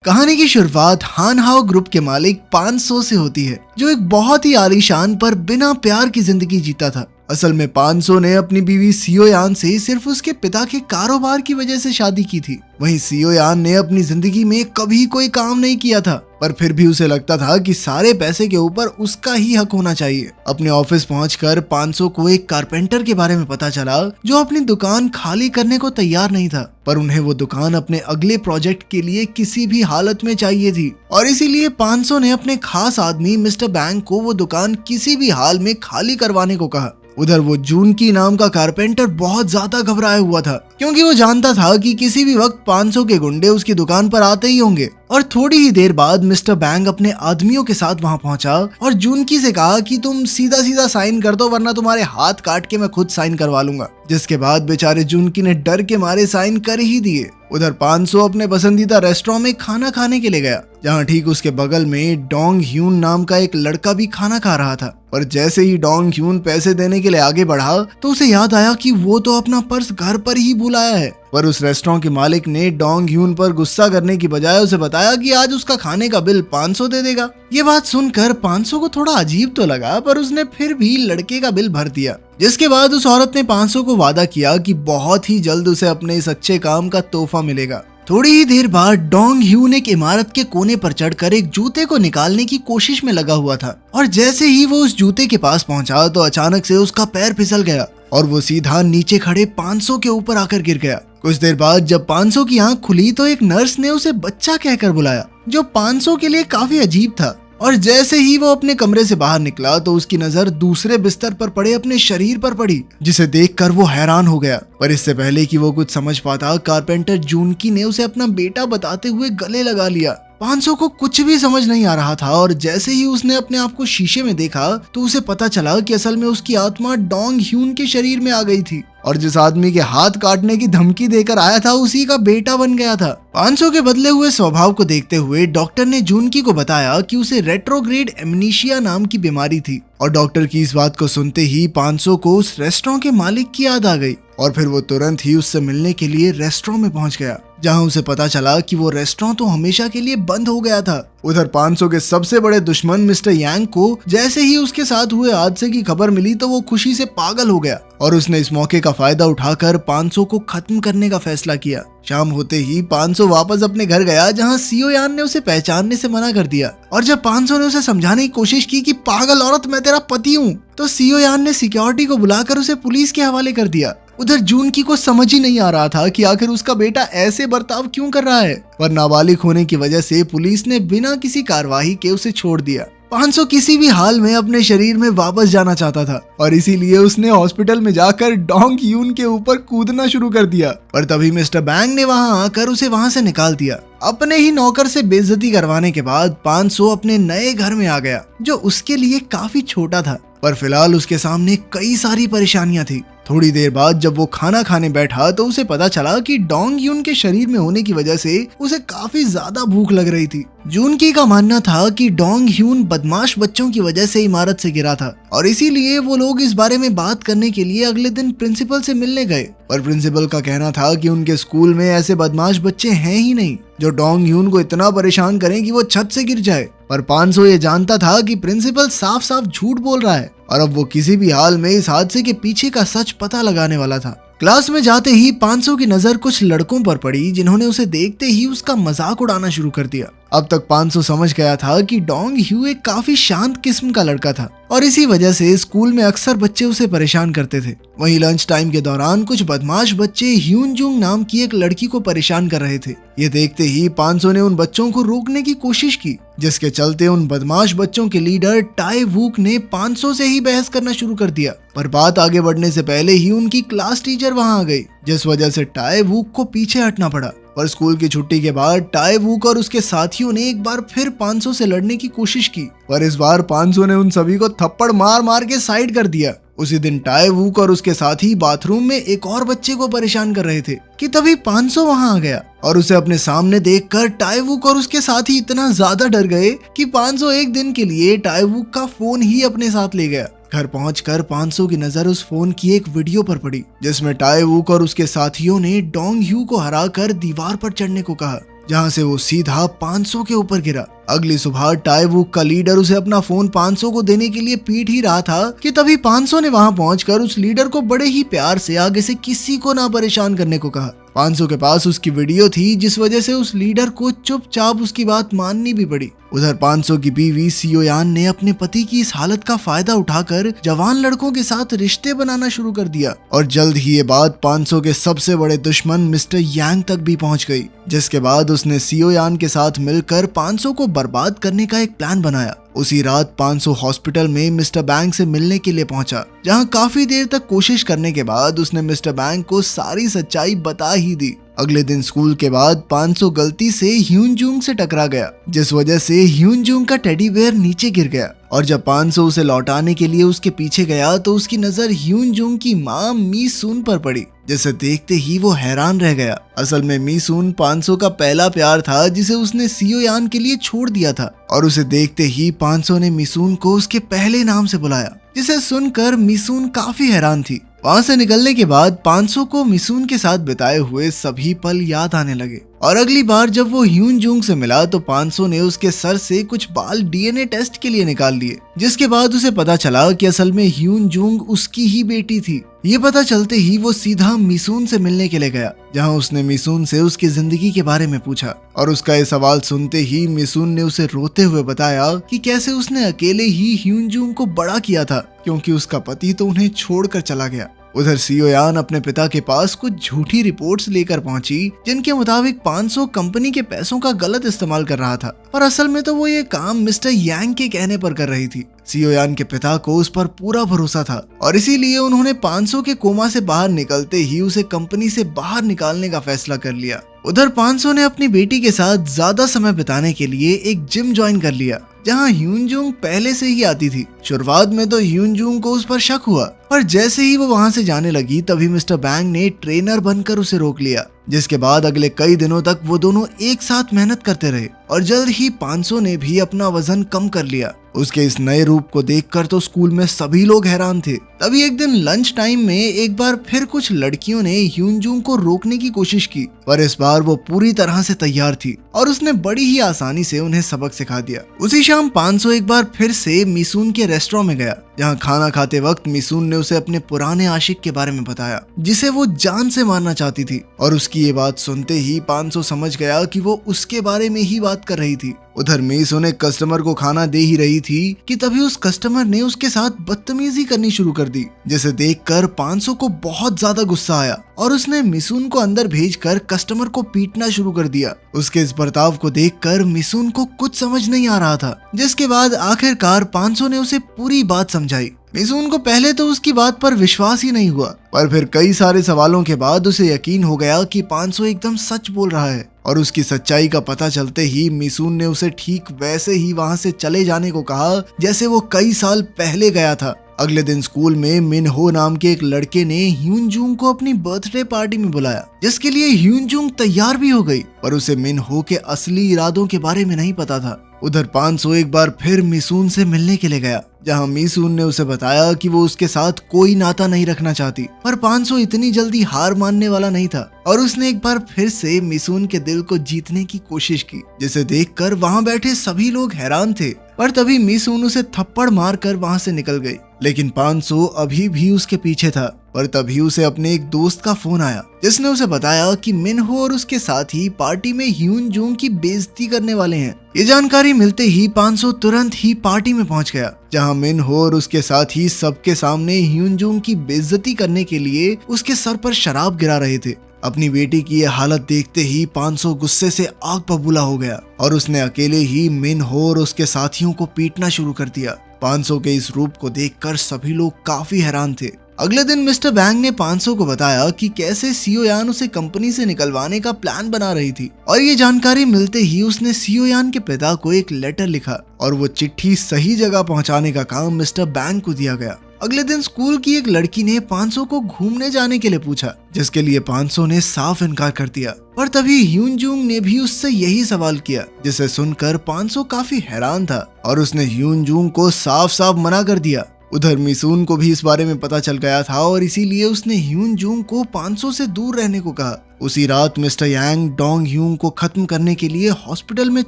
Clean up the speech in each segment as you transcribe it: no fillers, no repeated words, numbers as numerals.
कहानी की शुरुआत हान हाओ ग्रुप के मालिक 500 से होती है, जो एक बहुत ही आलीशान पर बिना प्यार की जिंदगी जीता था। असल में 500 ने अपनी बीवी सियो यान से सिर्फ उसके पिता के कारोबार की वजह से शादी की थी। वहीं सियो यान ने अपनी जिंदगी में कभी कोई काम नहीं किया था, पर फिर भी उसे लगता था कि सारे पैसे के ऊपर उसका ही हक होना चाहिए। अपने ऑफिस पहुंचकर 500 को एक कारपेंटर के बारे में पता चला, जो अपनी दुकान खाली करने को तैयार नहीं था, पर उन्हें वो दुकान अपने अगले प्रोजेक्ट के लिए किसी भी हालत में चाहिए थी। और इसीलिए 500 ने अपने खास आदमी मिस्टर बैंक को वो दुकान किसी भी हाल में खाली करवाने को कहा। उधर वो जून की नाम का कारपेंटर बहुत ज्यादा घबराया हुआ था, क्योंकि वो जानता था कि किसी भी वक्त 500 के गुंडे उसकी दुकान पर आते ही होंगे। और थोड़ी ही देर बाद मिस्टर बैंक अपने आदमियों के साथ वहां पहुंचा और जूनकी से कहा कि तुम सीधा सीधा साइन कर दो, वरना तुम्हारे हाथ काट के मैं खुद साइन करवा लूंगा। जिसके बाद बेचारे जूनकी ने डर के मारे साइन कर ही दिए। उधर 500 अपने पसंदीदा रेस्टोरेंट में खाना खाने के लिए गया, जहां ठीक उसके बगल में डोंग ह्यून नाम का एक लड़का भी खाना खा रहा था। पर जैसे ही डोंग ह्यून पैसे देने के लिए आगे बढ़ा, तो उसे याद आया कि वो तो अपना पर्स घर पर ही भूल आया है। पर उस रेस्टोरेंट के मालिक ने डोंग ह्यून पर गुस्सा करने की बजाय उसे बताया कि आज उसका खाने का बिल 500 दे देगा। ये बात सुनकर 500 को थोड़ा अजीब तो लगा, पर उसने फिर भी लड़के का बिल भर दिया। जिसके बाद उस औरत ने 500 को वादा किया कि बहुत ही जल्द उसे अपने इस अच्छे काम का तोहफा मिलेगा। थोड़ी ही देर बाद डोंग ह्यून एक इमारत के कोने पर चढ़कर एक जूते को निकालने की कोशिश में लगा हुआ था, और जैसे ही वो उस जूते के पास पहुंचा तो अचानक से उसका पैर फिसल गया और वो सीधा नीचे खड़े 500 के ऊपर आकर गिर गया। कुछ देर बाद जब 500 की आंख खुली तो एक नर्स ने उसे बच्चा कहकर बुलाया, जो 500 के लिए काफी अजीब था। और जैसे ही वो अपने कमरे से बाहर निकला तो उसकी नजर दूसरे बिस्तर पर पड़े अपने शरीर पर पड़ी, जिसे देखकर वो हैरान हो गया। पर इससे पहले कि वो कुछ समझ पाता, कारपेंटर जूनकी ने उसे अपना बेटा बताते हुए गले लगा लिया। 500 को कुछ भी समझ नहीं आ रहा था, और जैसे ही उसने अपने आप को शीशे में देखा तो उसे पता चला कि असल में उसकी आत्मा डोंग ह्यून के शरीर में आ गई थी, और जिस आदमी के हाथ काटने की धमकी देकर आया था उसी का बेटा बन गया था। 500 के बदले हुए स्वभाव को देखते हुए डॉक्टर ने जूनकी को बताया कि उसे रेट्रोग्रेड एमनीशिया नाम की बीमारी थी। और डॉक्टर की इस बात को सुनते ही 500 को उस रेस्टोरेंट के मालिक की याद आ गई, और फिर वो तुरंत ही उससे मिलने के लिए रेस्टोरेंट में पहुंच गया, जहां उसे पता चला कि वो रेस्टोरेंट तो हमेशा के लिए बंद हो गया था। उधर 500 के सबसे बड़े दुश्मन मिस्टर यांग को जैसे ही उसके साथ हुए हादसे की खबर मिली तो वो खुशी से पागल हो गया, और उसने इस मौके का फायदा उठाकर 500 को खत्म करने का फैसला किया। शाम होते ही 500 वापस अपने घर गया, जहां सियो यान ने उसे पहचानने से मना कर दिया। और जब 500 ने उसे समझाने की कोशिश की कि पागल औरत, मैं तेरा पति हूँ, तो सियो यान ने सिक्योरिटी को बुलाकर उसे पुलिस के हवाले कर दिया। उधर जूनकी को समझ ही नहीं आ रहा था कि आखिर उसका बेटा ऐसे बर्ताव क्यों कर रहा है, पर नाबालिग होने की वजह से पुलिस ने बिना किसी कार्रवाई के उसे छोड़ दिया। 500 किसी भी हाल में अपने शरीर में वापस जाना चाहता था, और इसीलिए उसने हॉस्पिटल में जाकर डोंग ह्यून के ऊपर कूदना शुरू कर दिया। पर तभी मिस्टर बैंक ने वहां आकर उसे वहां से निकाल दिया। अपने ही नौकर से बेइज्जती करवाने के बाद 500 अपने नए घर में आ गया, जो उसके लिए काफी छोटा था, पर फिलहाल उसके सामने कई सारी परेशानियां थी। थोड़ी देर बाद जब वो खाना खाने बैठा तो उसे पता चला कि डोंग ह्यून के शरीर में होने की वजह से उसे काफी ज्यादा भूख लग रही थी। जूनकी का मानना था कि डोंग ह्यून बदमाश बच्चों की वजह से इमारत से गिरा था, और इसीलिए वो लोग इस बारे में बात करने के लिए अगले दिन प्रिंसिपल से मिलने गए। पर प्रिंसिपल का कहना था कि उनके स्कूल में ऐसे बदमाश बच्चे हैं ही नहीं जो डोंग ह्यून को इतना परेशान करें कि वो छत से गिर जाए। पर 500 ये जानता था कि प्रिंसिपल साफ साफ झूठ बोल रहा है, और अब वो किसी भी हाल में इस हादसे के पीछे का सच पता लगाने वाला था। क्लास में जाते ही 500 की नजर कुछ लड़कों पर पड़ी, जिन्होंने उसे देखते ही उसका मजाक उड़ाना शुरू कर दिया। अब तक 500 समझ गया था कि डोंग ह्यू एक काफी शांत किस्म का लड़का था, और इसी वजह से स्कूल में अक्सर बच्चे उसे परेशान करते थे। वहीं लंच टाइम के दौरान कुछ बदमाश बच्चे ह्यून जुंग नाम की एक लड़की को परेशान कर रहे थे। ये देखते ही 500 ने उन बच्चों को रोकने की कोशिश की, जिसके चलते उन बदमाश बच्चों के लीडर टाई वूक ने 500 से ही बहस करना शुरू कर दिया। पर बात आगे बढ़ने से पहले ही उनकी क्लास टीचर वहां आ गई, जिस वजह से टाई वूक को पीछे हटना पड़ा। पर स्कूल की छुट्टी के बाद टाई वूक और उसके साथियों ने एक बार फिर 500 से लड़ने की कोशिश की, पर इस बार 500 ने उन सभी को थप्पड़ मार मार के साइड कर दिया। उसी दिन टाई वूक और उसके साथी बाथरूम में एक और बच्चे को परेशान कर रहे थे कि तभी 500 वहां आ गया, और उसे अपने सामने देखकर टाई वूक और उसके साथी इतना ज्यादा डर गए कि 500 एक दिन के लिए टाई वूक का फोन ही अपने साथ ले गया। घर पहुंचकर 500 की नजर उस फोन की एक वीडियो पर पड़ी, जिसमें टाई वूक और उसके साथियों ने डोंग ह्यू को हराकर दीवार पर चढ़ने को कहा। जहाँ से वो सीधा 500 के ऊपर गिरा। अगली सुबह टाइवुक का लीडर उसे अपना फोन 500 को देने के लिए पीट ही रहा था कि तभी 500 ने वहां पहुंचकर उस लीडर को बड़े ही प्यार से आगे से किसी को ना परेशान करने को कहा। 500 के पास उसकी वीडियो थी, जिस वजह से उस लीडर को चुपचाप उसकी बात माननी भी पड़ी। उधर 500 की बीवी सियोयान ने अपने पति की इस हालत का फायदा उठाकर जवान लड़कों के साथ रिश्ते बनाना शुरू कर दिया और जल्द ही ये बात 500 के सबसे बड़े दुश्मन मिस्टर यांग तक भी पहुंच गई, जिसके बाद उसने सियोयान के साथ मिलकर 500 को बर्बाद करने का एक प्लान बनाया। उसी रात 500 हॉस्पिटल में मिस्टर बैंग से मिलने के लिए पहुंचा, जहां काफी देर तक कोशिश करने के बाद उसने मिस्टर बैंग को सारी सच्चाई बता ही दी। अगले दिन स्कूल के बाद 500 गलती से ह्यूनजुंग से टकरा गया, जिस वजह से ह्यूनजुंग का टेडी बेयर नीचे गिर गया और जब 500 उसे लौटाने के लिए उसके पीछे गया तो उसकी नजर ह्यूनजुंग की मां मी सुन पर पड़ी, जिसे देखते ही वो हैरान रह गया। असल में मी सुन 500 का पहला प्यार था, जिसे उसने सियोयान के लिए छोड़ दिया था और उसे देखते ही 500 ने मिसून को उसके पहले नाम से बुलाया, जिसे सुनकर मिसून काफी हैरान थी। वहां से निकलने के बाद 500 को मिसून के साथ बिताए हुए सभी पल याद आने लगे और अगली बार जब वो ह्यूनजुंग से मिला तो 500 ने उसके सर से कुछ बाल डीएनए टेस्ट के लिए निकाल लिए, जिसके बाद उसे पता चला कि असल में ह्यूनजुंग उसकी ही बेटी थी। ये पता चलते ही वो सीधा मिसून से मिलने के लिए गया, जहां उसने मिसून से उसकी जिंदगी के बारे में पूछा और उसका ये सवाल सुनते ही मिसून ने उसे रोते हुए बताया कि कैसे उसने अकेले ही ह्यूनजुंग को बड़ा किया था, क्योंकि उसका पति तो उन्हें छोड़कर चला गया। उधर सियोयान अपने पिता के पास कुछ झूठी रिपोर्ट्स लेकर पहुंची, जिनके मुताबिक 500 कंपनी के पैसों का गलत इस्तेमाल कर रहा था और असल में तो वो ये काम मिस्टर यांग के कहने पर कर रही थी। सियोयान के पिता को उस पर पूरा भरोसा था और इसीलिए उन्होंने 500 के कोमा से बाहर निकलते ही उसे कंपनी से बाहर निकालने का फैसला कर लिया। उधर 500 ने अपनी बेटी के साथ ज्यादा समय बिताने के लिए एक जिम ज्वाइन कर लिया, जहां ह्यूनजुंग पहले से ही आती थी। शुरुआत में तो ह्यूनजुंग को उस पर शक हुआ, पर जैसे ही वो वहां से जाने लगी तभी मिस्टर बैंग ने ट्रेनर बनकर उसे रोक लिया, जिसके बाद अगले कई दिनों तक वो दोनों एक साथ मेहनत करते रहे और जल्द ही 500 ने भी अपना वजन कम कर लिया। उसके इस नए रूप को देखकर तो स्कूल में सभी लोग हैरान थे। तभी एक दिन लंच टाइम में एक बार फिर कुछ लड़कियों ने ह्यूनजुंग को रोकने की कोशिश की, पर इस बार वो पूरी तरह से तैयार थी और उसने बड़ी ही आसानी से उन्हें सबक सिखा दिया। उसी शाम 500 एक बार फिर से मिसून के रेस्टोरेंट में गया, जहां खाना खाते वक्त मिसून ने उसे अपने पुराने आशिक के बारे में बताया, जिसे वो जान से मारना चाहती थी और उसकी ये बात सुनते ही 500 समझ गया कि वो उसके बारे में ही बात कर रही थी। उधर मिसून एक कस्टमर को खाना दे ही रही थी कि तभी उस कस्टमर ने उसके साथ बदतमीजी करनी शुरू कर दी, जिसे देखकर 500 को बहुत ज्यादा गुस्सा आया और उसने मिसून को अंदर भेजकर कस्टमर को पीटना शुरू कर दिया। उसके इस बर्ताव को देखकर मिसून को कुछ समझ नहीं आ रहा था, जिसके बाद आखिरकार 500 ने उसे पूरी बात समझाई। मिसून को पहले तो उसकी बात पर विश्वास ही नहीं हुआ, पर फिर कई सारे सवालों के बाद उसे यकीन हो गया कि 500 एकदम सच बोल रहा है और उसकी सच्चाई का पता चलते ही मिसून ने उसे ठीक वैसे ही वहां से चले जाने को कहा जैसे वो कई साल पहले गया था। अगले दिन स्कूल में मिनहो नाम के एक लड़के ने ह्यूनजुंग को अपनी बर्थडे पार्टी में बुलाया, जिसके लिए ह्यूनजुंग तैयार भी हो गई, पर उसे मिनहो के असली इरादों के बारे में नहीं पता था। उधर 500 एक बार फिर मिसून से मिलने के लिए गया, जहां मिसून ने उसे बताया कि वो उसके साथ कोई नाता नहीं रखना चाहती, पर 500 इतनी जल्दी हार मानने वाला नहीं था और उसने एक बार फिर से मिसून के दिल को जीतने की कोशिश की, जिसे देखकर वहां बैठे सभी लोग हैरान थे। पर तभी मिसून उसे थप्पड़ मारकर वहां से निकल गई, लेकिन 500 अभी भी उसके पीछे था। पर तभी उसे अपने एक दोस्त का फोन आया, जिसने उसे बताया कि मिनहो और उसके साथी पार्टी में ह्यूनजुंग की बेइज्जती करने वाले हैं। ये जानकारी मिलते ही 500 तुरंत ही पार्टी में पहुंच गया, जहां मिनहो और उसके साथी सबके सामने ह्यूनजुंग की बेइज्जती करने के लिए उसके सर पर शराब गिरा रहे थे। अपनी बेटी की ये हालत देखते ही 500 गुस्से से आग बबूला हो गया और उसने अकेले ही मिनहो और उसके साथियों को पीटना शुरू कर दिया। 500 के इस रूप को देखकर सभी लोग काफी हैरान थे। अगले दिन मिस्टर बैंग ने 500 को बताया कि कैसे सियोयान उसे कंपनी से निकलवाने का प्लान बना रही थी और ये जानकारी मिलते ही उसने सियोयान के पिता को एक लेटर लिखा और वो चिट्ठी सही जगह पहुंचाने का काम मिस्टर बैंग को दिया गया। अगले दिन स्कूल की एक लड़की ने 500 को घूमने जाने के लिए पूछा, जिसके लिए 500 ने साफ इनकार कर दिया। पर तभी ह्यूनजुंग ने भी उससे यही सवाल किया, जिसे सुनकर 500 काफी हैरान था और उसने ह्यूनजुंग को साफ साफ मना कर दिया उधर मिसून को भी इस बारे में पता चल गया था और इसीलिए उसने ह्यून जूंग को 500 से दूर रहने को कहा। उसी रात मिस्टर यांग डोंग ह्यून को खत्म करने के लिए हॉस्पिटल में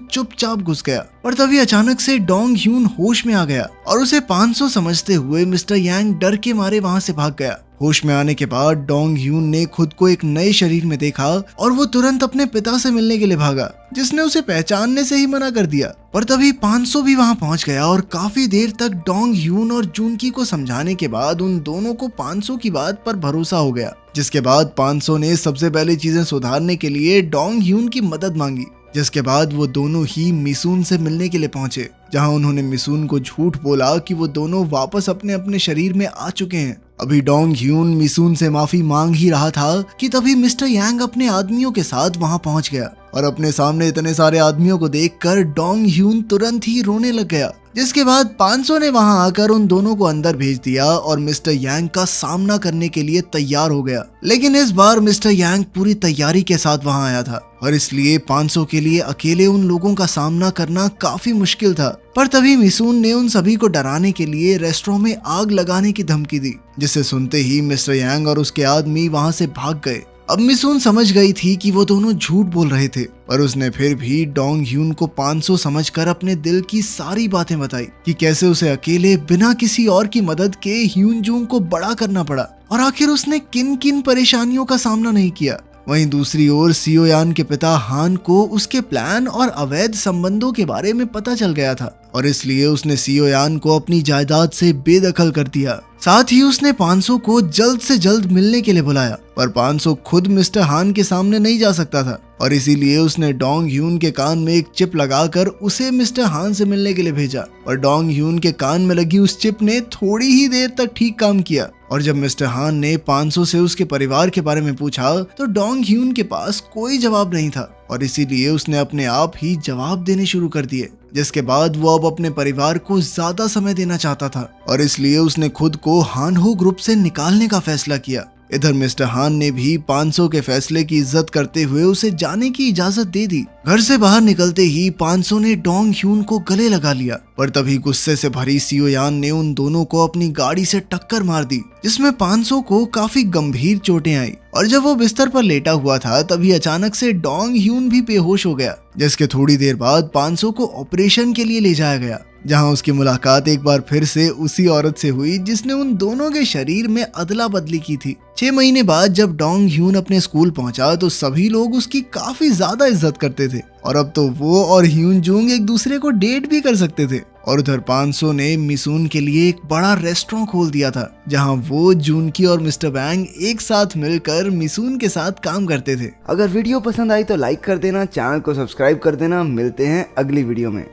चुपचाप घुस गया और तभी अचानक से डोंग ह्यून होश में आ गया और उसे 500 समझते हुए मिस्टर यांग डर के मारे वहां से भाग गया। होश में आने के बाद डोंग ह्यून ने खुद को एक नए शरीर में देखा और वो तुरंत अपने पिता से मिलने के लिए भागा, जिसने उसे पहचानने से ही मना कर दिया। पर तभी 500 भी वहां पहुंच गया और काफी देर तक डोंग ह्यून और जूनकी को समझाने के बाद उन दोनों को 500 की बात पर भरोसा हो गया, जिसके बाद 500 ने सबसे पहले चीजें सुधारने के लिए डोंग ह्यून की मदद मांगी। जिसके बाद वो दोनों ही मिसून से मिलने के लिए पहुंचे, जहां उन्होंने मिसून को झूठ बोला कि वो दोनों वापस अपने अपने शरीर में आ चुके हैं। अभी डोंग ह्यून मिसून से माफी मांग ही रहा था कि तभी मिस्टर यांग अपने आदमियों के साथ वहां पहुंच गया और अपने सामने इतने सारे आदमियों को देखकर डोंग ह्यून तुरंत ही रोने लग गया। जिसके बाद 500 ने वहां आकर उन दोनों को अंदर भेज दिया और मिस्टर यांग का सामना करने के लिए तैयार हो गया। लेकिन इस बार मिस्टर यांग पूरी तैयारी के साथ वहां आया था और इसलिए 500 के लिए अकेले उन लोगों का सामना करना काफी मुश्किल था। पर तभी मिसून ने उन सभी को डराने के लिए रेस्टोरेंट में आग लगाने की धमकी दी, जिसे सुनते ही मिस्टर यांग और उसके आदमी वहां से भाग गए। अब मिसून समझ गई थी कि वो दोनों झूठ बोल रहे थे, पर उसने फिर भी डोंग ह्यून को 500 समझकर अपने दिल की सारी बातें बताई कि कैसे उसे अकेले बिना किसी और की मदद के ह्यून जूंग को बड़ा करना पड़ा और आखिर उसने किन किन परेशानियों का सामना नहीं किया। वहीं दूसरी ओर सियो यान के पिता हान को उसके प्लान और अवैध संबंधों के बारे में पता चल गया था और इसलिए उसने सियो यान को अपनी जायदाद से बेदखल कर दिया। साथ ही उसने 500 को जल्द से जल्द मिलने के लिए बुलाया, पर 500 खुद मिस्टर हान के सामने नहीं जा सकता था और इसीलिए उसने डोंग ह्यून के कान में एक चिप लगाकर उसे मिस्टर हान से मिलने के लिए भेजा और डोंग ह्यून के कान में लगी उस चिप ने थोड़ी ही देर तक ठीक काम किया। और जब मिस्टर हान ने 500 से उसके परिवार के बारे में पूछा तो डोंग ह्यून के पास कोई जवाब नहीं था और इसीलिए उसने अपने आप ही जवाब देने शुरू कर दिए, जिसके बाद वो अब अपने परिवार को ज्यादा समय देना चाहता था और इसलिए उसने खुद को हानहो ग्रुप से निकालने का फैसला किया। इधर मिस्टर हान ने भी 500 के फैसले की इज्जत करते हुए उसे जाने की इजाजत दे दी। घर से बाहर निकलते ही 500 ने डोंग ह्यून को गले लगा लिया, पर तभी गुस्से से भरी सियो यान ने उन दोनों को अपनी गाड़ी से टक्कर मार दी, जिसमें 500 को काफी गंभीर चोटें आई और जब वो बिस्तर पर लेटा हुआ था तभी अचानक से डोंग ह्यून भी बेहोश हो गया, जिसके थोड़ी देर बाद 500 को ऑपरेशन के लिए ले जाया गया, जहां उसकी मुलाकात एक बार फिर से उसी औरत से हुई जिसने उन दोनों के शरीर में अदला बदली की थी। 6 महीने बाद जब डोंग ह्यून अपने स्कूल पहुंचा तो सभी लोग उसकी काफी ज्यादा इज्जत करते थे और अब तो वो और ह्यून जूंग एक दूसरे को डेट भी कर सकते थे। और उधर 500 ने मिसून के लिए एक बड़ा रेस्टोरेंट खोल दिया था, जहां वो जूनकी और मिस्टर बैंग एक साथ मिलकर मिसून के साथ काम करते थे। अगर वीडियो पसंद आई तो लाइक कर देना, चैनल को सब्सक्राइब कर देना। मिलते हैं अगली वीडियो में।